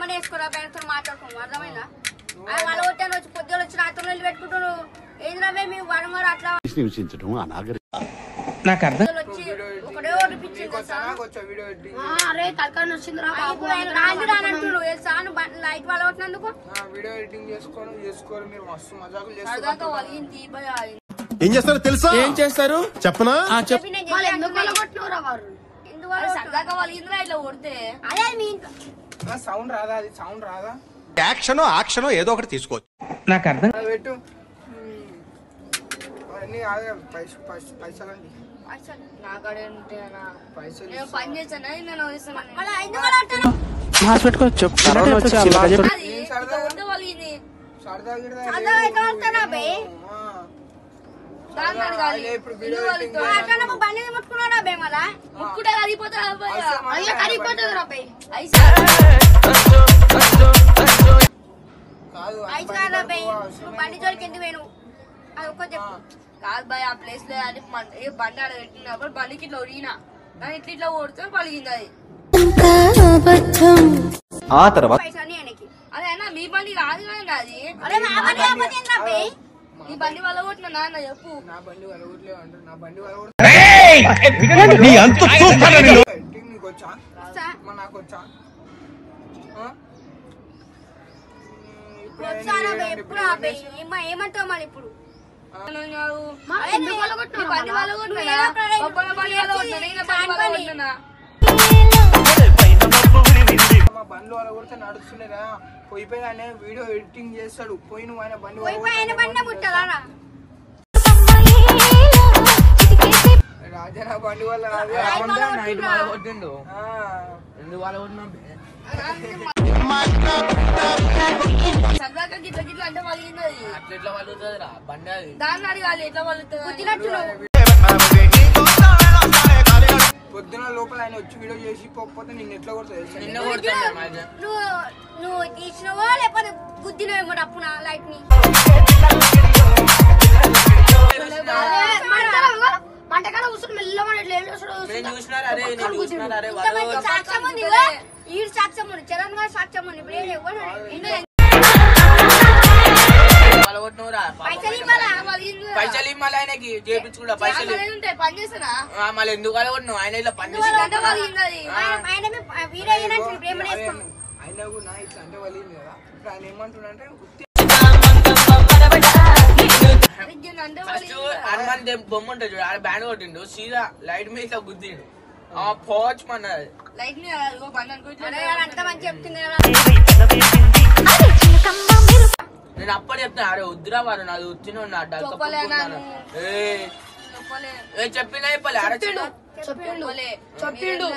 ఏమని వేసుకోరా పేరుతో మాట్లాడుకోము అర్థమైందా వాళ్ళ కొట్టాను వచ్చి పొద్దులు వచ్చి రాత్రులు వెళ్ళి పెట్టుకుంటారు ఏంద్రా మేము వరంగారు అట్లా నాకు అర్థం వచ్చి ఒకటే ఓడిపించింది అరే తలకాని వచ్చిందిరా రానంటున్నారు సాను లైట్ వాళ్ళ కొట్టినందుకు వీడియో ఎడిటింగ్ చేసుకోరు మీరు మస్తు మజాకులు చేస్తారు ఏం చేస్తారో తెలుసా ఏం చేస్తారు చెప్పనా సౌండ్ రాదా అది సౌండ్ రాదా యాక్షనో ఏదో ఒకటి తీసుకోవచ్చు నాకు అర్థం పెట్టు అన్నీ కాదు పైసలండి పని చేశాను పెట్టుకోవచ్చు బండి ముట్టుకున్నాడా బే మళ్ళా ముక్కుడే కరిగిపోతా బండి జోలికి ఎందుకు వేను అది ఒక్క చెప్పు కాదు బాయ్ ఆ ప్లేస్ లో అని బండి ఆడ పెట్టినప్పుడు బండికి ఇట్లా ఒరిగినా కానీ ఇట్లా ఓడితే పలిగింది అది ఆ తర్వాత అదే అన్న మీ బండి కాదు కదండి అది నీ బండి వల్ల కొట్టిన నాన్న చెప్పు నా బండి వాళ్ళ ఊర్లో అంటారు నా బండి వాళ్ళ ఊరు నీకు వచ్చా నాకు వచ్చా ఎప్పుడు ఏమంటావు మరి ఇప్పుడు మా బండ్లు వాళ్ళ కొడితే నడుస్తున్నారా పోయిపోయి ఆయన వీడియో ఎడిటింగ్ చేస్తాడు పోయి నువ్వు ఆయన బండి రాజా బండి వల్ల నైట్ వాళ్ళ కొట్టిండు ఎందుకు వాళ్ళ కొట్టినా అంటే పలిగింది అట్లా వలుగుతుంది రా బండి అది దాన్ని అడగాలి ఎట్లా పలుగుతుంది పొద్దున లోపల ఆయన వచ్చి వీడియో చేసి పోకపోతే నిన్ను ఎట్లా కొడుతుంది నువ్వు తీసినవో లేకపోతే గుద్దినవేమో అప్పుడు లైట్ ని మంటకాడ కూర్చొని సాక్ష్యం ఉంది ఈ సాక్ష్యం ఉంది చరణ్ గారు సాక్ష్యం ఉంది పైసలు ఇవ్వాలి ఆయనకి చేపించుకుంటా పైసలు పని చేస్తానా మళ్ళీ ఎందుకు కొట్టినావు ఆయన ఇలా పని అయినా కూడా ఇట్లా అంటే వలిగింది కదా ఇప్పుడు ఆయన ఏమంటున్నాడంటే హనుమాన్ బొమ్మ ఉంటుంది చూడు ఆడ బ్యాండ్ కొట్టిండు సీదా లైట్ మీద ఇట్లా గుద్దిండు పోవచ్చు మన లైట్ చెప్తుంది నేను అప్పుడు చెప్తాను అరే వద్దురా వారు నాది వచ్చిన చెప్పినా చెప్పలే అరే చెప్పిండు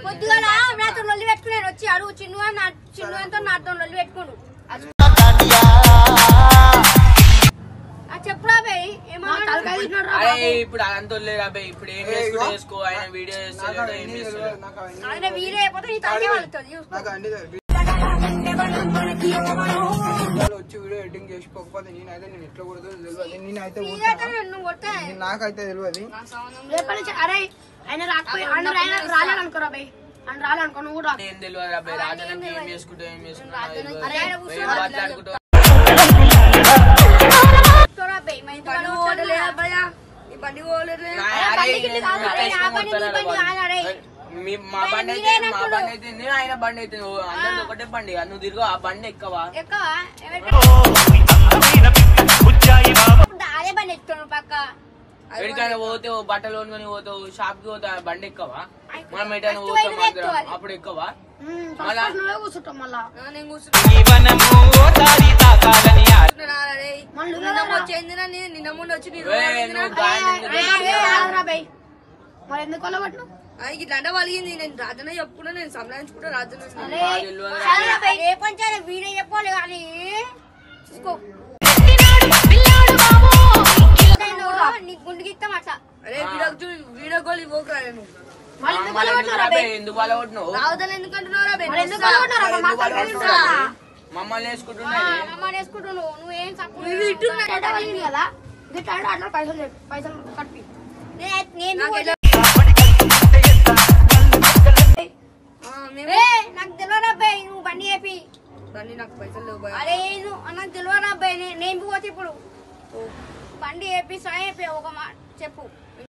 పొద్దుగాల నాతో లొల్లి పెట్టుకున్నాను వచ్చి అడుగు చిన్నుతో నాతో లొల్లి పెట్టుకోడు చెప్పురా బాయ్ ఇప్పుడు అదంతా రాబాయ్ ఇప్పుడు ఏం చేసుకో ఆయన వీడియో ఆయన వీడియో అయిపోతే నీ తల్లి వాళ్ళుతుంది వచ్చి వీడియో ఎడిటింగ్ చేసుకోకపోతే నేనైతే నేను ఎట్లా కొడుతుందో తెలియదు నేనైతే నాకైతే తెలియదు అరే ఆయన రాలేదనుకోరా బాయ్ ఆయన రాలనుకో నువ్వు కూడా ఏం తెలియదు అబ్బాయి రాజానికి ఏం చేసుకుంటా ఏం చేసుకుంటా మా బండి అయితే ఆయన బండి అయితే అందరిది ఒకటే బండి నువ్వు తిరుగు ఆ బండి ఎక్కవా అదే బండి ఎక్కుతాను పక్క ఎక్కడికైనా పోతే బట్టలు కొనుకొని పోతావు షాప్ కి పోతే బండి ఎక్కవా మనం ఎటైనా పోతాం అప్పుడు ఎక్కవా కూర్చుంటాం మళ్ళా నిన్న ముందు వచ్చి ఇట్లా అంటే వలిగింది నేను రాజన్న చెప్పుకున్నా నేను సంలాయించుకుంటా రాజన్న ఏ పంచాయతీ వీడియో చెప్పాలి కానీ నీకు గుండెకి ఇస్తాం అట్లా అరే వీడియో కాల్ ఇవ్వకురా నేను ఎందుకు వాళ్ళ కొట్టినావు రావద్దని ఎందుకు అంటున్నారా మమ్మల్ని వేసుకుంటున్నావు నువ్వేం కదా గిట్లా అట్లా పైసలు కట్టి నాకు తెలియదు అబ్బాయి నువ్వు బండి చెప్పి బండి నాకు పైసలు లేవు అరే నాకు తెలియదు అబ్బాయి నేను పోతే ఇప్పుడు బండి చెప్పి సాయం చెప్పి ఒక మాట చెప్పు